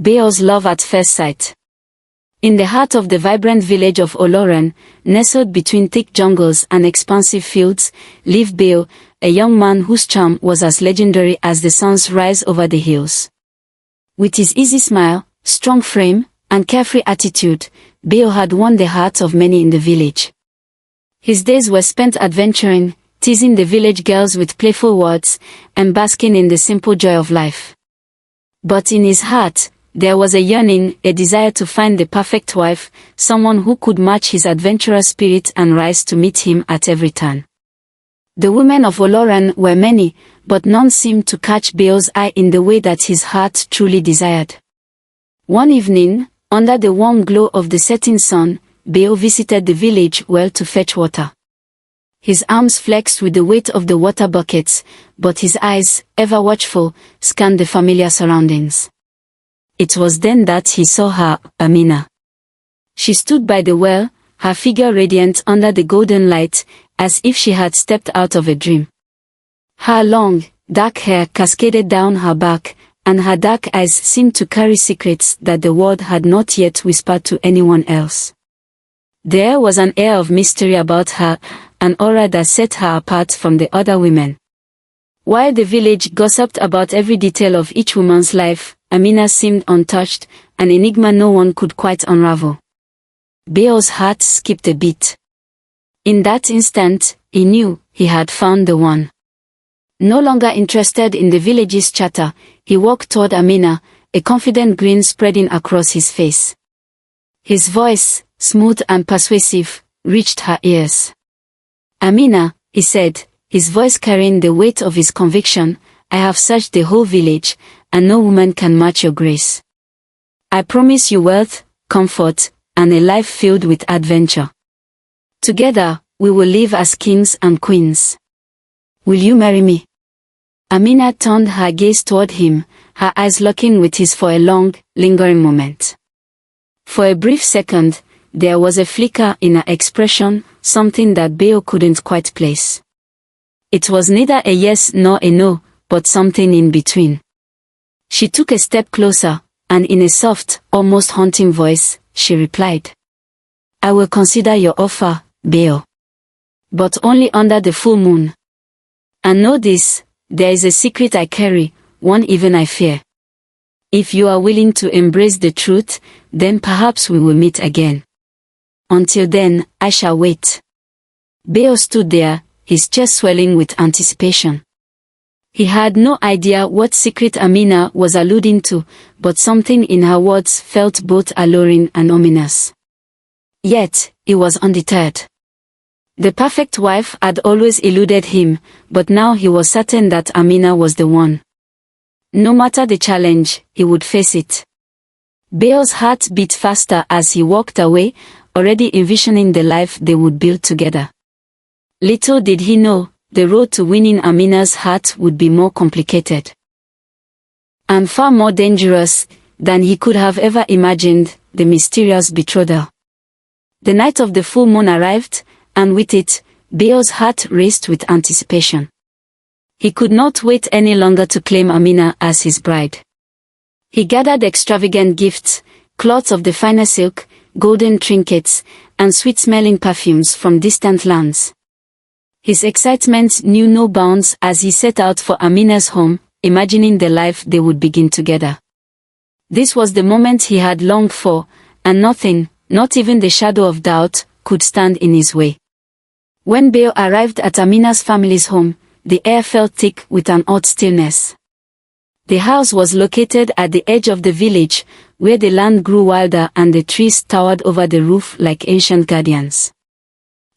Beo's love at first sight. In the heart of the vibrant village of Oloran, nestled between thick jungles and expansive fields, lived Beo, a young man whose charm was as legendary as the sun's rise over the hills. With his easy smile, strong frame, and carefree attitude, Beo had won the hearts of many in the village. His days were spent adventuring, teasing the village girls with playful words, and basking in the simple joy of life. But in his heart, there was a yearning, a desire to find the perfect wife, someone who could match his adventurous spirit and rise to meet him at every turn. The women of Oloran were many, but none seemed to catch Beo's eye in the way that his heart truly desired. One evening, under the warm glow of the setting sun, Beo visited the village well to fetch water. His arms flexed with the weight of the water buckets, but his eyes, ever watchful, scanned the familiar surroundings. It was then that he saw her, Amina. She stood by the well, her figure radiant under the golden light, as if she had stepped out of a dream. Her long, dark hair cascaded down her back, and her dark eyes seemed to carry secrets that the world had not yet whispered to anyone else. There was an air of mystery about her, an aura that set her apart from the other women. While the village gossiped about every detail of each woman's life, Amina seemed untouched, an enigma no one could quite unravel. Beo's heart skipped a beat. In that instant, he knew he had found the one. No longer interested in the village's chatter, he walked toward Amina, a confident grin spreading across his face. His voice, smooth and persuasive, reached her ears. "Amina," he said, his voice carrying the weight of his conviction, "I have searched the whole village, and no woman can match your grace. I promise you wealth, comfort, and a life filled with adventure. Together, we will live as kings and queens. Will you marry me?" Amina turned her gaze toward him, her eyes locking with his for a long, lingering moment. For a brief second, there was a flicker in her expression, something that Beo couldn't quite place. It was neither a yes nor a no, but something in between. She took a step closer, and in a soft, almost haunting voice, she replied, "I will consider your offer, Beo. But only under the full moon. And know this, there is a secret I carry, one even I fear. If you are willing to embrace the truth, then perhaps we will meet again. Until then, I shall wait." Beo stood there, his chest swelling with anticipation. He had no idea what secret Amina was alluding to, but something in her words felt both alluring and ominous. Yet, he was undeterred. The perfect wife had always eluded him, but now he was certain that Amina was the one. No matter the challenge, he would face it. Beo's heart beat faster as he walked away, already envisioning the life they would build together. Little did he know, the road to winning Amina's heart would be more complicated. And far more dangerous than he could have ever imagined, the mysterious betrothal. The night of the full moon arrived, and with it, Beo's heart raced with anticipation. He could not wait any longer to claim Amina as his bride. He gathered extravagant gifts, cloths of the finest silk, golden trinkets, and sweet-smelling perfumes from distant lands. His excitement knew no bounds as he set out for Amina's home, imagining the life they would begin together. This was the moment he had longed for, and nothing, not even the shadow of doubt, could stand in his way. When Beo arrived at Amina's family's home, the air felt thick with an odd stillness. The house was located at the edge of the village, where the land grew wilder and the trees towered over the roof like ancient guardians.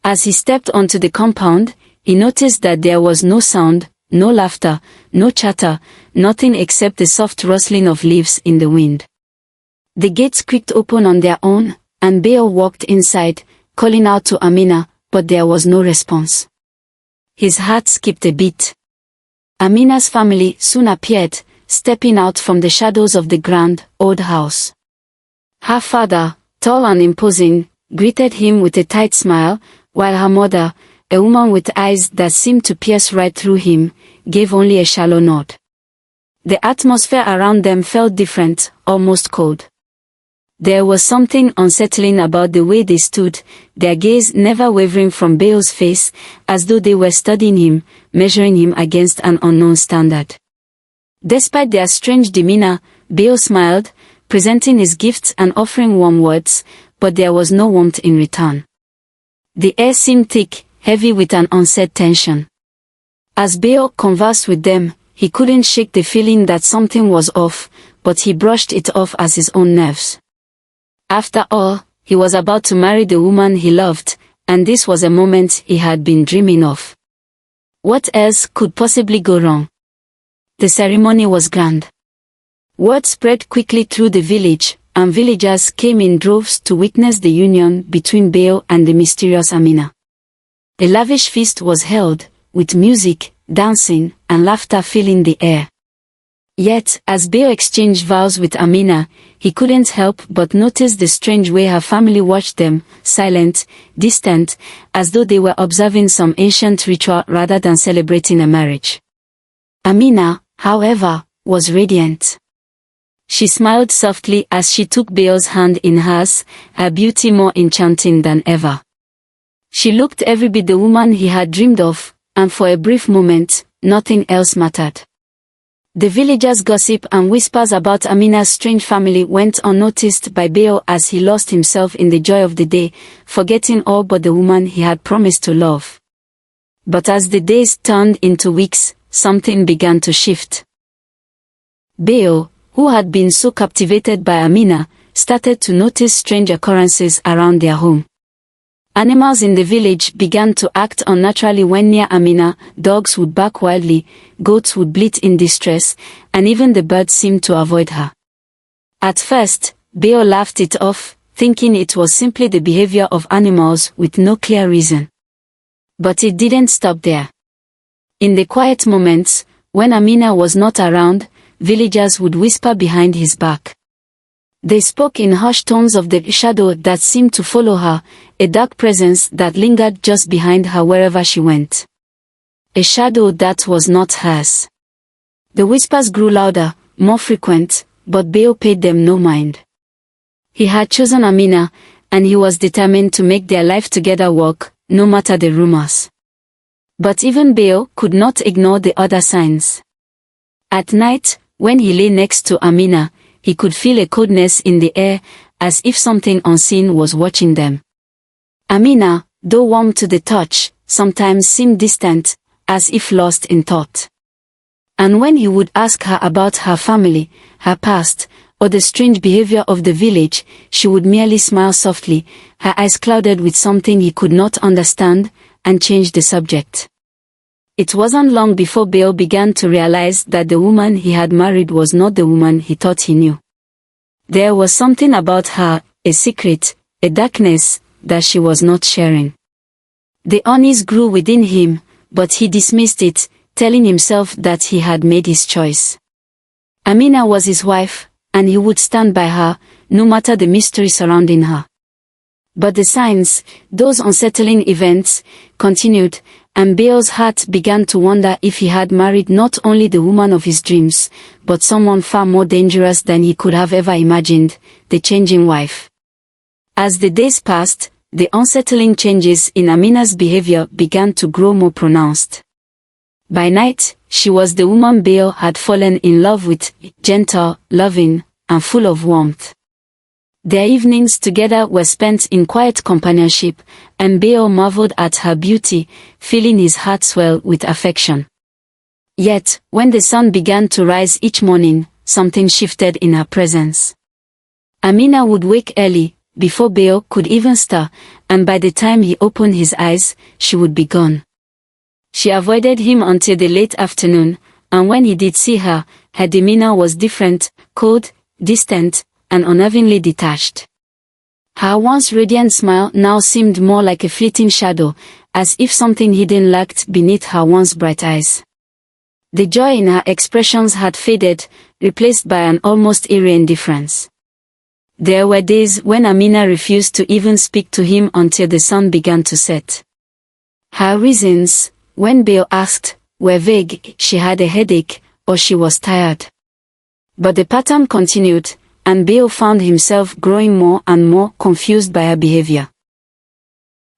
As he stepped onto the compound, he noticed that there was no sound, no laughter, no chatter, nothing except the soft rustling of leaves in the wind. The gates creaked open on their own, and Beo walked inside, calling out to Amina, but there was no response. His heart skipped a beat. Amina's family soon appeared, stepping out from the shadows of the grand, old house. Her father, tall and imposing, greeted him with a tight smile, while her mother, a woman with eyes that seemed to pierce right through him, gave only a shallow nod. The atmosphere around them felt different, almost cold. There was something unsettling about the way they stood, their gaze never wavering from Beo's face, as though they were studying him, measuring him against an unknown standard. Despite their strange demeanor, Beo smiled, presenting his gifts and offering warm words, but there was no warmth in return. The air seemed thick, heavy with an unsaid tension. As Beo conversed with them, he couldn't shake the feeling that something was off, but he brushed it off as his own nerves. After all, he was about to marry the woman he loved, and this was a moment he had been dreaming of. What else could possibly go wrong? The ceremony was grand. Word spread quickly through the village, and villagers came in droves to witness the union between Beo and the mysterious Amina. A lavish feast was held, with music, dancing, and laughter filling the air. Yet, as Beo exchanged vows with Amina, he couldn't help but notice the strange way her family watched them, silent, distant, as though they were observing some ancient ritual rather than celebrating a marriage. Amina, however, was radiant. She smiled softly as she took Beo's hand in hers, her beauty more enchanting than ever. She looked every bit the woman he had dreamed of, and for a brief moment, nothing else mattered. The villagers' gossip and whispers about Amina's strange family went unnoticed by Beo as he lost himself in the joy of the day, forgetting all but the woman he had promised to love. But as the days turned into weeks, something began to shift. Beo, who had been so captivated by Amina, started to notice strange occurrences around their home. Animals in the village began to act unnaturally when near Amina. Dogs would bark wildly, goats would bleat in distress, and even the birds seemed to avoid her. At first, Beo laughed it off, thinking it was simply the behavior of animals with no clear reason. But it didn't stop there. In the quiet moments, when Amina was not around, villagers would whisper behind his back. They spoke in hushed tones of the shadow that seemed to follow her, a dark presence that lingered just behind her wherever she went. A shadow that was not hers. The whispers grew louder, more frequent, but Beo paid them no mind. He had chosen Amina, and he was determined to make their life together work, no matter the rumors. But even Beo could not ignore the other signs. At night, when he lay next to Amina, he could feel a coldness in the air, as if something unseen was watching them. Amina, though warm to the touch, sometimes seemed distant, as if lost in thought. And when he would ask her about her family, her past, or the strange behavior of the village, she would merely smile softly, her eyes clouded with something he could not understand, and change the subject. It wasn't long before Beo began to realize that the woman he had married was not the woman he thought he knew. There was something about her, a secret, a darkness, that she was not sharing. The unease grew within him, but he dismissed it, telling himself that he had made his choice. Amina was his wife, and he would stand by her, no matter the mystery surrounding her. But the signs, those unsettling events, continued, and Beo's heart began to wonder if he had married not only the woman of his dreams, but someone far more dangerous than he could have ever imagined, the changing wife. As the days passed, the unsettling changes in Amina's behavior began to grow more pronounced. By night, she was the woman Beo had fallen in love with, gentle, loving, and full of warmth. Their evenings together were spent in quiet companionship, and Beo marveled at her beauty, feeling his heart swell with affection. Yet, when the sun began to rise each morning, something shifted in her presence. Amina would wake early, before Beo could even stir, and by the time he opened his eyes, she would be gone. She avoided him until the late afternoon, and when he did see her, her demeanor was different, cold, distant, and unnervingly detached. Her once radiant smile now seemed more like a fleeting shadow, as if something hidden lurked beneath her once bright eyes. The joy in her expressions had faded, replaced by an almost eerie indifference. There were days when Amina refused to even speak to him until the sun began to set. Her reasons, when Beo asked, were vague: she had a headache, or she was tired. But the pattern continued, and Beo found himself growing more and more confused by her behavior.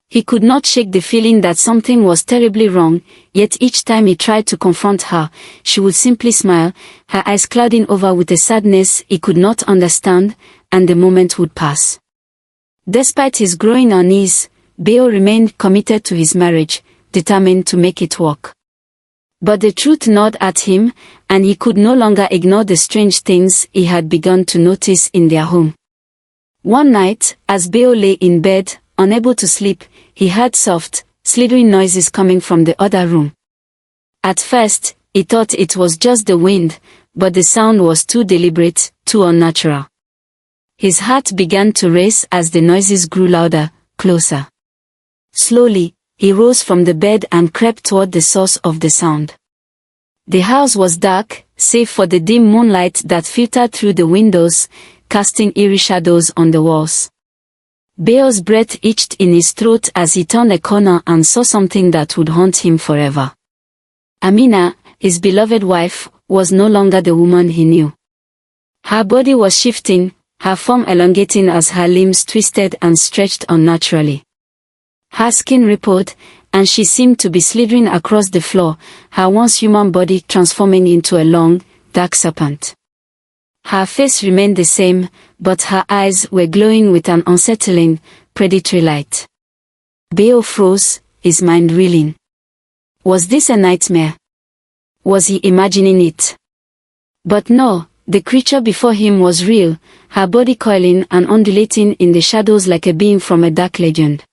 He could not shake the feeling that something was terribly wrong, yet each time he tried to confront her, she would simply smile, her eyes clouding over with a sadness he could not understand, and the moment would pass. Despite his growing unease, Beo remained committed to his marriage, determined to make it work. But the truth gnawed at him, and he could no longer ignore the strange things he had begun to notice in their home. One night, as Beo lay in bed, unable to sleep, he heard soft, slithering noises coming from the other room. At first, he thought it was just the wind, but the sound was too deliberate, too unnatural. His heart began to race as the noises grew louder, closer. Slowly, he rose from the bed and crept toward the source of the sound. The house was dark, save for the dim moonlight that filtered through the windows, casting eerie shadows on the walls. Beo's breath itched in his throat as he turned a corner and saw something that would haunt him forever. Amina, his beloved wife, was no longer the woman he knew. Her body was shifting, her form elongating as her limbs twisted and stretched unnaturally. Her skin rippled, and she seemed to be slithering across the floor, her once human body transforming into a long, dark serpent. Her face remained the same, but her eyes were glowing with an unsettling, predatory light. Beo froze, his mind reeling. Was this a nightmare? Was he imagining it? But no, the creature before him was real, her body coiling and undulating in the shadows like a being from a dark legend.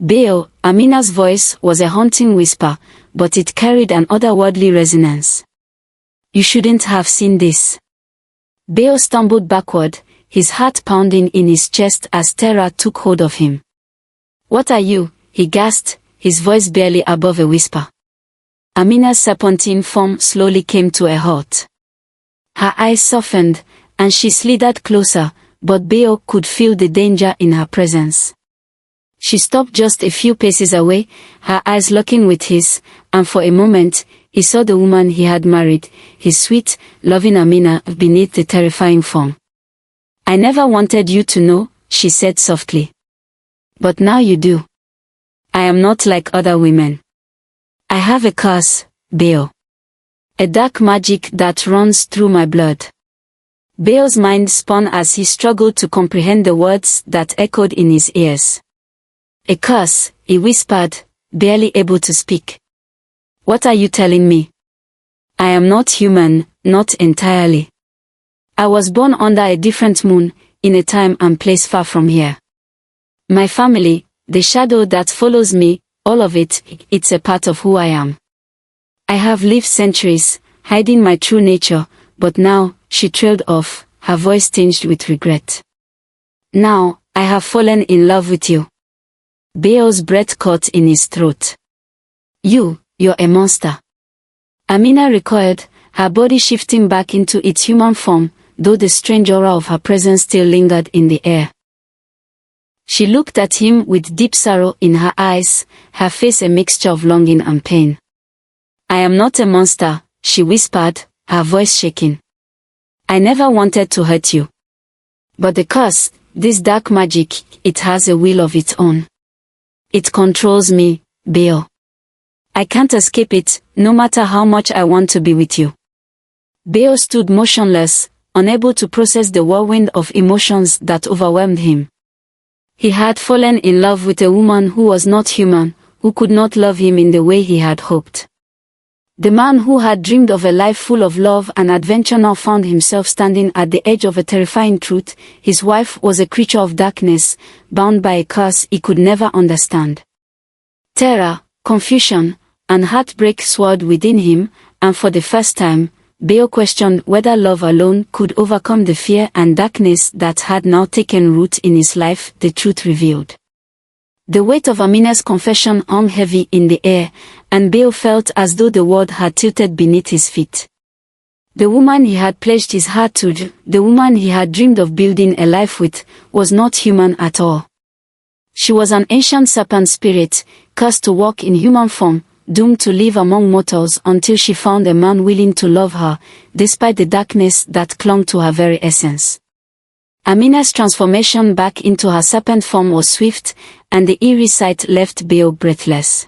Beo, Amina's voice was a haunting whisper, but it carried an otherworldly resonance. You shouldn't have seen this. Beo stumbled backward, his heart pounding in his chest as terror took hold of him. What are you? He gasped, his voice barely above a whisper. Amina's serpentine form slowly came to a halt. Her eyes softened, and she slithered closer, but Beo could feel the danger in her presence. She stopped just a few paces away, her eyes locking with his, and for a moment, he saw the woman he had married, his sweet, loving Amina, beneath the terrifying form. I never wanted you to know, she said softly. But now you do. I am not like other women. I have a curse, Beo. A dark magic that runs through my blood. Beo's mind spun as he struggled to comprehend the words that echoed in his ears. A curse, he whispered, barely able to speak. What are you telling me? I am not human, not entirely. I was born under a different moon, in a time and place far from here. My family, the shadow that follows me, all of it, it's a part of who I am. I have lived centuries, hiding my true nature, but now, she trailed off, her voice tinged with regret. Now, I have fallen in love with you. Beo's breath caught in his throat. You're a monster. Amina recoiled, her body shifting back into its human form, though the strange aura of her presence still lingered in the air. She looked at him with deep sorrow in her eyes, her face a mixture of longing and pain. I am not a monster, she whispered, her voice shaking. I never wanted to hurt you. But the curse, this dark magic, it has a will of its own. It controls me, Beo. I can't escape it, no matter how much I want to be with you. Beo stood motionless, unable to process the whirlwind of emotions that overwhelmed him. He had fallen in love with a woman who was not human, who could not love him in the way he had hoped. The man who had dreamed of a life full of love and adventure now found himself standing at the edge of a terrifying truth. His wife was a creature of darkness, bound by a curse he could never understand. Terror, confusion, and heartbreak swelled within him, and for the first time, Beo questioned whether love alone could overcome the fear and darkness that had now taken root in his life. The truth revealed. The weight of Amina's confession hung heavy in the air, and Beo felt as though the world had tilted beneath his feet. The woman he had pledged his heart to, the woman he had dreamed of building a life with, was not human at all. She was an ancient serpent spirit, cursed to walk in human form, doomed to live among mortals until she found a man willing to love her, despite the darkness that clung to her very essence. Amina's transformation back into her serpent form was swift, and the eerie sight left Beo breathless.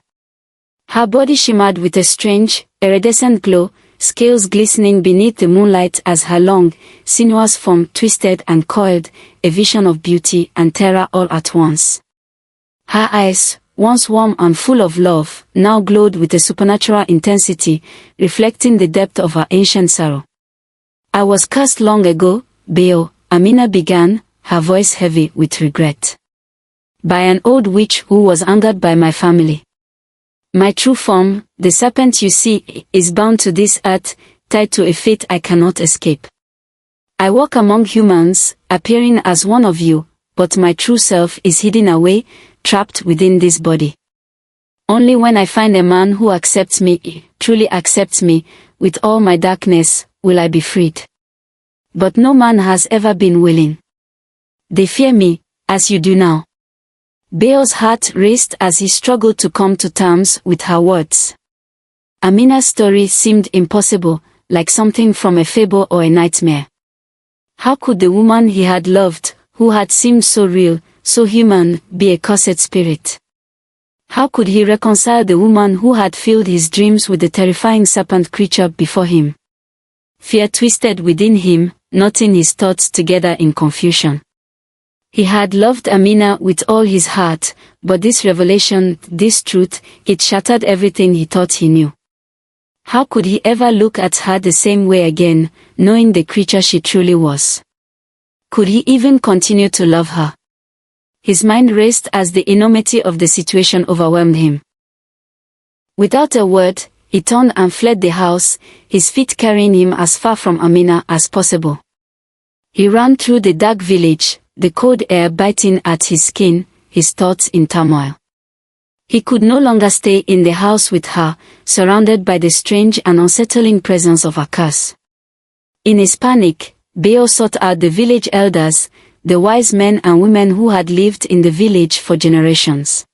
Her body shimmered with a strange, iridescent glow, scales glistening beneath the moonlight as her long, sinuous form twisted and coiled, a vision of beauty and terror all at once. Her eyes, once warm and full of love, now glowed with a supernatural intensity, reflecting the depth of her ancient sorrow. "I was cursed long ago, Beo," Amina began, her voice heavy with regret. "By an old witch who was angered by my family. My true form, the serpent you see, is bound to this earth, tied to a fate I cannot escape. I walk among humans, appearing as one of you, but my true self is hidden away, trapped within this body. Only when I find a man who accepts me, truly accepts me, with all my darkness, will I be freed. But no man has ever been willing. They fear me, as you do now." Beo's heart raced as he struggled to come to terms with her words. Amina's story seemed impossible, like something from a fable or a nightmare. How could the woman he had loved, who had seemed so real, so human, be a cursed spirit? How could he reconcile the woman who had filled his dreams with the terrifying serpent creature before him? Fear twisted within him, knotting his thoughts together in confusion. He had loved Amina with all his heart, but this revelation, this truth, it shattered everything he thought he knew. How could he ever look at her the same way again, knowing the creature she truly was? Could he even continue to love her? His mind raced as the enormity of the situation overwhelmed him. Without a word, he turned and fled the house, his feet carrying him as far from Amina as possible. He ran through the dark village, the cold air biting at his skin, his thoughts in turmoil. He could no longer stay in the house with her, surrounded by the strange and unsettling presence of a curse. In his panic, Beo sought out the village elders, the wise men and women who had lived in the village for generations.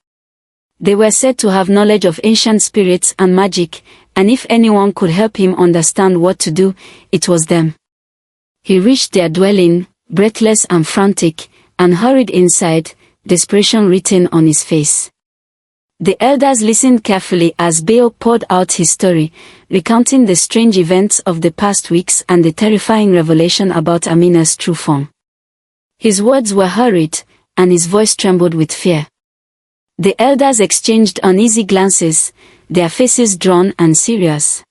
They were said to have knowledge of ancient spirits and magic, and if anyone could help him understand what to do, it was them. He reached their dwelling, breathless and frantic, and hurried inside, desperation written on his face. The elders listened carefully as Beo poured out his story, recounting the strange events of the past weeks and the terrifying revelation about Amina's true form. His words were hurried, and his voice trembled with fear. The elders exchanged uneasy glances, their faces drawn and serious.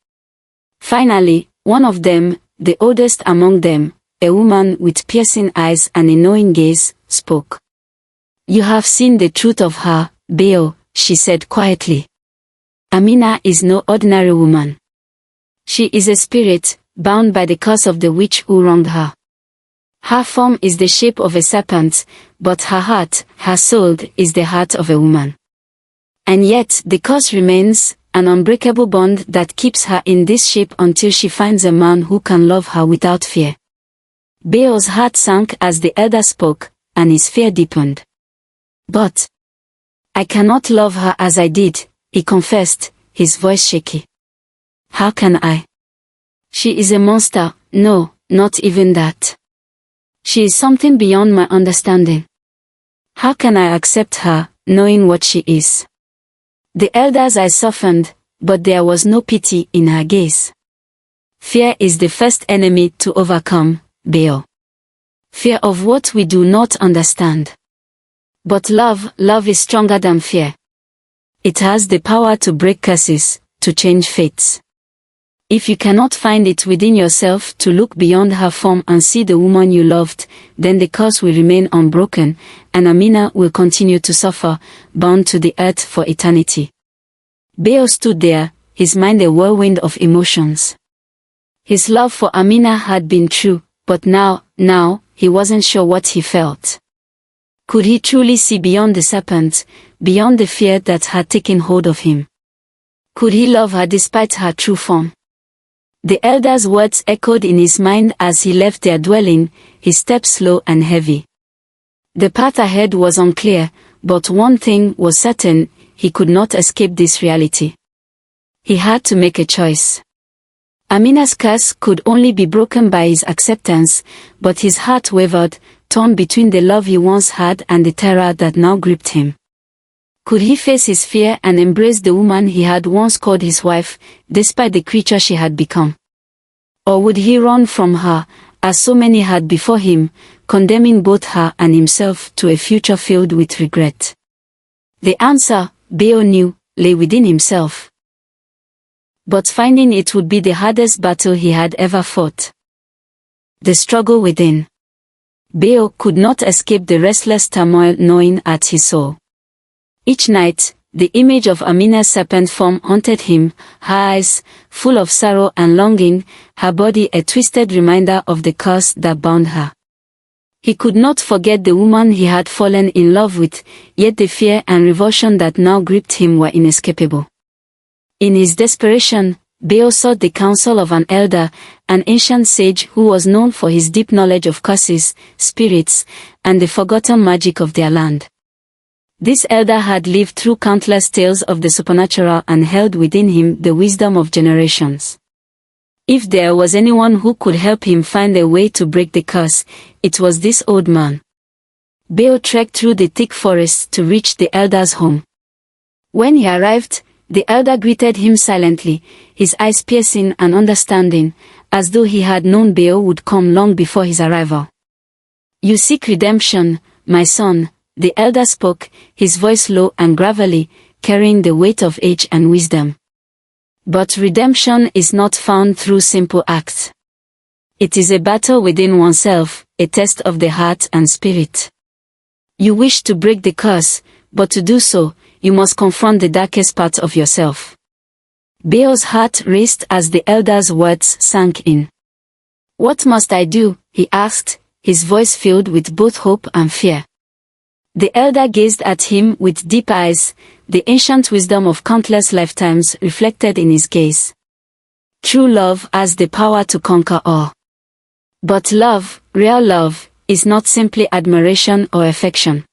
Finally, one of them, the oldest among them, a woman with piercing eyes and a knowing gaze, spoke. "You have seen the truth of her, Beo," she said quietly. "Amina is no ordinary woman. She is a spirit, bound by the curse of the witch who wronged her. Her form is the shape of a serpent, but her heart, her soul, is the heart of a woman. And yet the curse remains, an unbreakable bond that keeps her in this shape until she finds a man who can love her without fear." Beo's heart sank as the elder spoke, and his fear deepened. "But I cannot love her as I did," he confessed, his voice shaky. "How can I? She is a monster, no, not even that. She is something beyond my understanding. How can I accept her, knowing what she is?" The elder's eyes softened, but there was no pity in her gaze. "Fear is the first enemy to overcome, Beo. Fear of what we do not understand. But love is stronger than fear. It has the power to break curses, to change fates. If you cannot find it within yourself to look beyond her form and see the woman you loved, then the curse will remain unbroken, and Amina will continue to suffer, bound to the earth for eternity." Beo stood there, his mind a whirlwind of emotions. His love for Amina had been true, but now, he wasn't sure what he felt. Could he truly see beyond the serpent, beyond the fear that had taken hold of him? Could he love her despite her true form? The elder's words echoed in his mind as he left their dwelling, his steps slow and heavy. The path ahead was unclear, but one thing was certain, he could not escape this reality. He had to make a choice. Amina's curse could only be broken by his acceptance, but his heart wavered, torn between the love he once had and the terror that now gripped him. Could he face his fear and embrace the woman he had once called his wife, despite the creature she had become? Or would he run from her, as so many had before him, condemning both her and himself to a future filled with regret? The answer, Beo knew, lay within himself. But finding it would be the hardest battle he had ever fought. The struggle within. Beo could not escape the restless turmoil gnawing at his soul. Each night, the image of Amina's serpent form haunted him, her eyes, full of sorrow and longing, her body a twisted reminder of the curse that bound her. He could not forget the woman he had fallen in love with, yet the fear and revulsion that now gripped him were inescapable. In his desperation, Beo sought the counsel of an elder, an ancient sage who was known for his deep knowledge of curses, spirits, and the forgotten magic of their land. This elder had lived through countless tales of the supernatural and held within him the wisdom of generations. If there was anyone who could help him find a way to break the curse, it was this old man. Beo trekked through the thick forest to reach the elder's home. When he arrived, the elder greeted him silently, his eyes piercing and understanding, as though he had known Beo would come long before his arrival. "You seek redemption, my son," the elder spoke, his voice low and gravelly, carrying the weight of age and wisdom. "But redemption is not found through simple acts. It is a battle within oneself, a test of the heart and spirit. You wish to break the curse, but to do so, you must confront the darkest part of yourself." Beo's heart raced as the elder's words sank in. "What must I do?" he asked, his voice filled with both hope and fear. The elder gazed at him with deep eyes, the ancient wisdom of countless lifetimes reflected in his gaze. "True love has the power to conquer all. But love, real love, is not simply admiration or affection.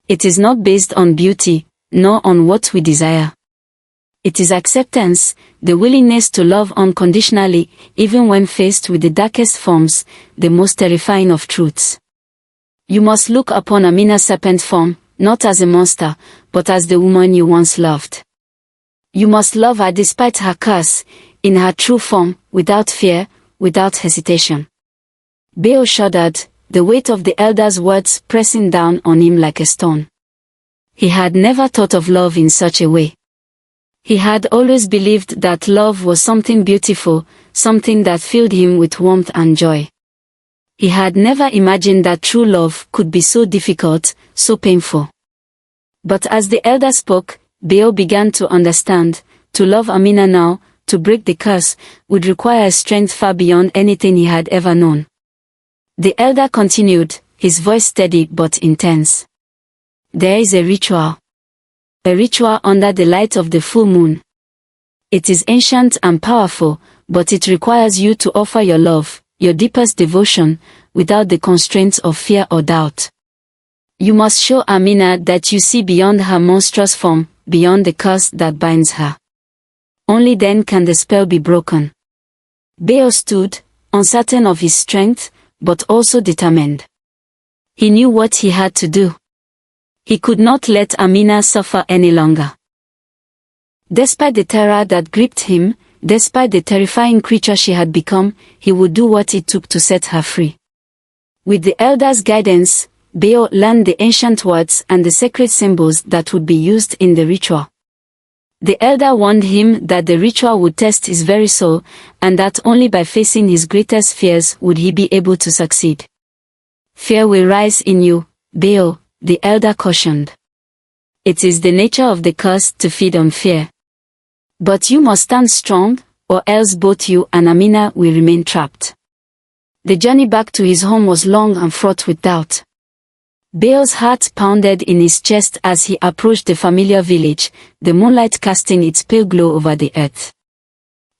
It is not based on beauty, nor on what we desire. It is acceptance, the willingness to love unconditionally, even when faced with the darkest forms, the most terrifying of truths. You must look upon Amina's serpent form, not as a monster, but as the woman you once loved. You must love her despite her curse, in her true form, without fear, without hesitation." Beo shuddered, the weight of the elder's words pressing down on him like a stone. He had never thought of love in such a way. He had always believed that love was something beautiful, something that filled him with warmth and joy. He had never imagined that true love could be so difficult, so painful. But as the elder spoke, Beo began to understand. To love Amina now, to break the curse, would require a strength far beyond anything he had ever known. The elder continued, his voice steady but intense. "There is a ritual. A ritual under the light of the full moon. It is ancient and powerful, but it requires you to offer your love, your deepest devotion, without the constraints of fear or doubt. You must show Amina that you see beyond her monstrous form, beyond the curse that binds her. Only then can the spell be broken." Beo stood, uncertain of his strength, but also determined. He knew what he had to do. He could not let Amina suffer any longer. Despite the terror that gripped him, despite the terrifying creature she had become, he would do what it took to set her free. With the elder's guidance, Beo learned the ancient words and the sacred symbols that would be used in the ritual. The elder warned him that the ritual would test his very soul, and that only by facing his greatest fears would he be able to succeed. "Fear will rise in you, Beo," the elder cautioned. "It is the nature of the curse to feed on fear. But you must stand strong, or else both you and Amina will remain trapped." The journey back to his home was long and fraught with doubt. Beo's heart pounded in his chest as he approached the familiar village, the moonlight casting its pale glow over the earth.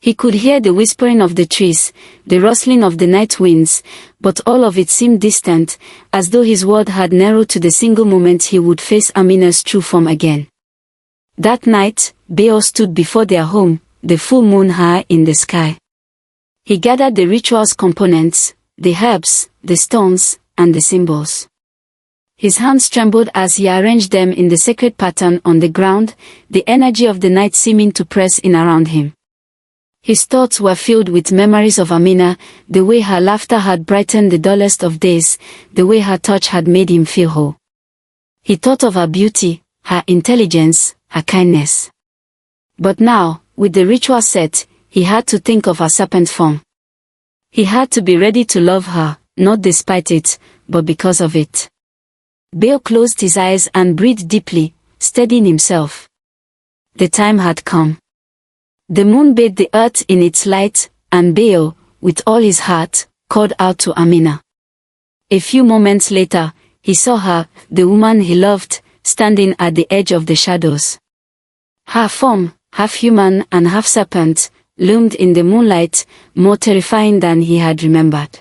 He could hear the whispering of the trees, the rustling of the night winds, but all of it seemed distant, as though his world had narrowed to the single moment he would face Amina's true form again. That night, Beo stood before their home, the full moon high in the sky. He gathered the ritual's components, the herbs, the stones, and the symbols. His hands trembled as he arranged them in the sacred pattern on the ground, the energy of the night seeming to press in around him. His thoughts were filled with memories of Amina, the way her laughter had brightened the dullest of days, the way her touch had made him feel whole. He thought of her beauty, her intelligence, her kindness. But now, with the ritual set, he had to think of her serpent form. He had to be ready to love her, not despite it, but because of it. Baal closed his eyes and breathed deeply, steadying himself. The time had come. The moon bathed the earth in its light, and Baal, with all his heart, called out to Amina. A few moments later, he saw her, the woman he loved, standing at the edge of the shadows. Her form, half human and half serpent, loomed in the moonlight, more terrifying than he had remembered.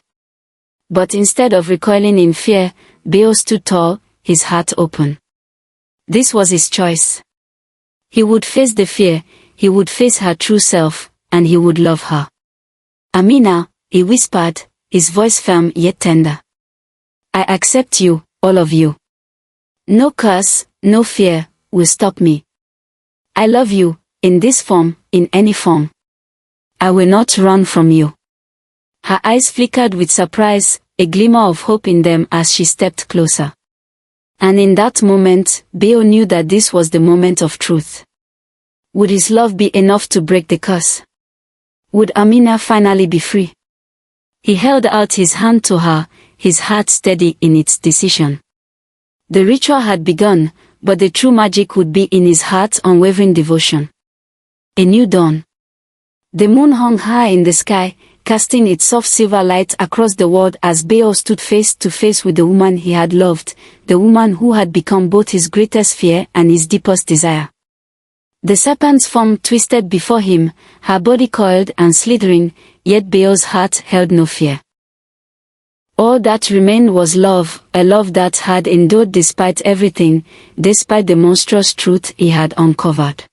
But instead of recoiling in fear, Baal stood tall, his heart open. This was his choice. He would face the fear, he would face her true self, and he would love her. Amina, he whispered, his voice firm yet tender. I accept you, all of you. No curse, no fear, will stop me. I love you, in this form, in any form. I will not run from you. Her eyes flickered with surprise, a glimmer of hope in them as she stepped closer. And in that moment, Baal knew that this was the moment of truth. Would his love be enough to break the curse? Would Amina finally be free? He held out his hand to her, his heart steady in its decision. The ritual had begun, but the true magic would be in his heart's unwavering devotion. A new dawn. The moon hung high in the sky, casting its soft silver light across the world as Baal stood face to face with the woman he had loved, the woman who had become both his greatest fear and his deepest desire. The serpent's form twisted before him, her body coiled and slithering, yet Baal's heart held no fear. All that remained was love, a love that had endured despite everything, despite the monstrous truth he had uncovered.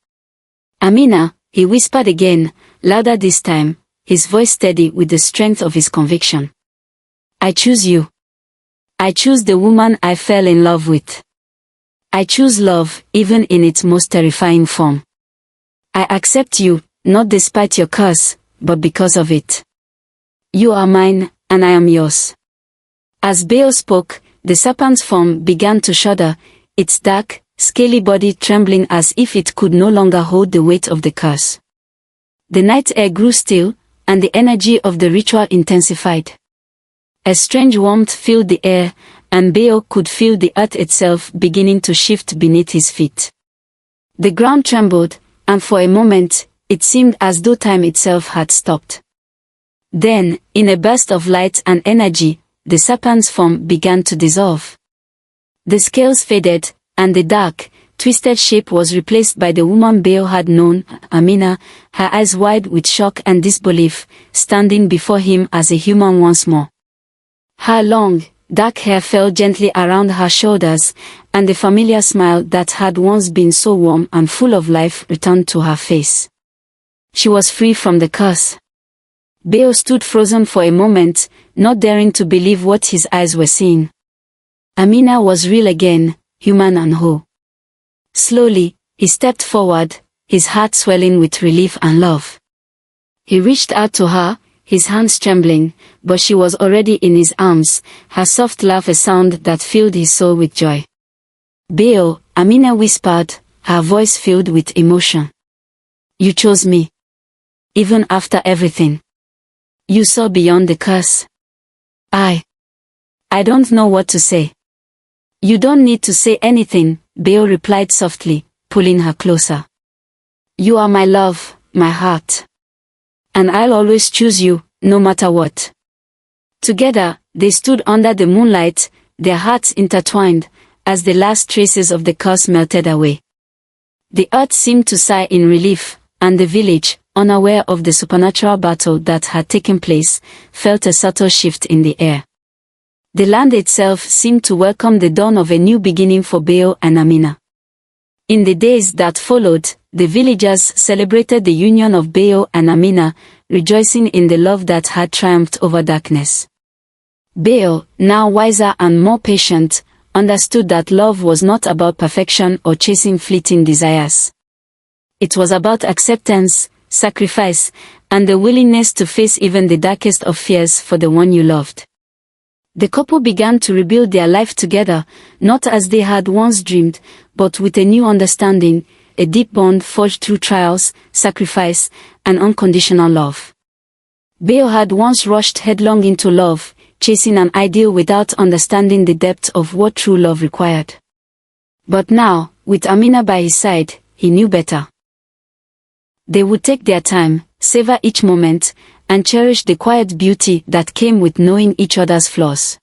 Amina, he whispered again, louder this time, his voice steady with the strength of his conviction. I choose you. I choose the woman I fell in love with. I choose love, even in its most terrifying form. I accept you, not despite your curse, but because of it. You are mine, and I am yours. As Baal spoke, the serpent's form began to shudder, its dark, scaly body trembling as if it could no longer hold the weight of the curse. The night air grew still, and the energy of the ritual intensified. A strange warmth filled the air, and Baal could feel the earth itself beginning to shift beneath his feet. The ground trembled, and for a moment, it seemed as though time itself had stopped. Then, in a burst of light and energy, the serpent's form began to dissolve. The scales faded, and the dark, twisted shape was replaced by the woman Baal had known, Amina, her eyes wide with shock and disbelief, standing before him as a human once more. Her long, dark hair fell gently around her shoulders, and the familiar smile that had once been so warm and full of life returned to her face. She was free from the curse. Baal stood frozen for a moment, not daring to believe what his eyes were seeing. Amina was real again, human and whole. Slowly, he stepped forward, his heart swelling with relief and love. He reached out to her, his hands trembling, but she was already in his arms, her soft laugh a sound that filled his soul with joy. Baal, Amina whispered, her voice filled with emotion. You chose me. Even after everything. You saw beyond the curse. I don't know what to say. You don't need to say anything, Baal replied softly, pulling her closer. You are my love, my heart. And I'll always choose you, no matter what. Together, they stood under the moonlight, their hearts intertwined, as the last traces of the curse melted away. The earth seemed to sigh in relief, and the village, unaware of the supernatural battle that had taken place, felt a subtle shift in the air. The land itself seemed to welcome the dawn of a new beginning for Baal and Amina. In the days that followed, the villagers celebrated the union of Beo and Amina, rejoicing in the love that had triumphed over darkness. Beo, now wiser and more patient, understood that love was not about perfection or chasing fleeting desires. It was about acceptance, sacrifice, and the willingness to face even the darkest of fears for the one you loved. The couple began to rebuild their life together, not as they had once dreamed, but with a new understanding, a deep bond forged through trials, sacrifice, and unconditional love. Beo had once rushed headlong into love, chasing an ideal without understanding the depth of what true love required. But now, with Amina by his side, he knew better. They would take their time, savor each moment, and cherish the quiet beauty that came with knowing each other's flaws.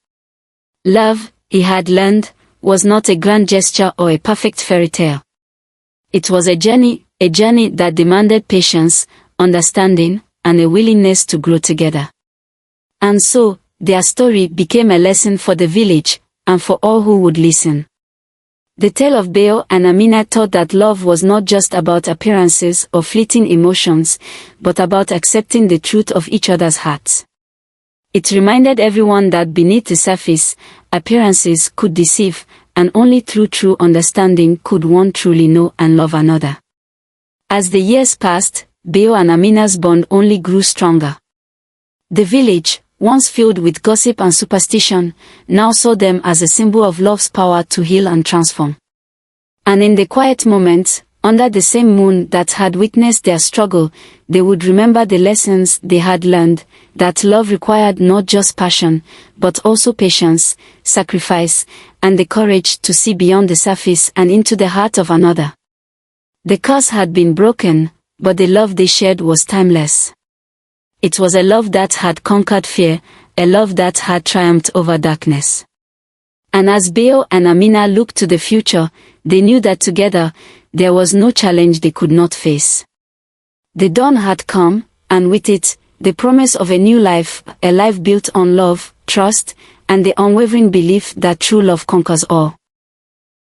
Love, he had learned, was not a grand gesture or a perfect fairy tale. It was a journey that demanded patience, understanding, and a willingness to grow together. And so, their story became a lesson for the village, and for all who would listen. The tale of Beo and Amina taught that love was not just about appearances or fleeting emotions, but about accepting the truth of each other's hearts. It reminded everyone that beneath the surface, appearances could deceive, and only through true understanding could one truly know and love another. As the years passed, Beo and Amina's bond only grew stronger. The village, once filled with gossip and superstition, now saw them as a symbol of love's power to heal and transform. And in the quiet moments, under the same moon that had witnessed their struggle, they would remember the lessons they had learned, that love required not just passion, but also patience, sacrifice, and the courage to see beyond the surface and into the heart of another. The curse had been broken, but the love they shared was timeless. It was a love that had conquered fear, a love that had triumphed over darkness. And as Beo and Amina looked to the future, they knew that together, there was no challenge they could not face. The dawn had come, and with it, the promise of a new life, a life built on love, trust, and the unwavering belief that true love conquers all.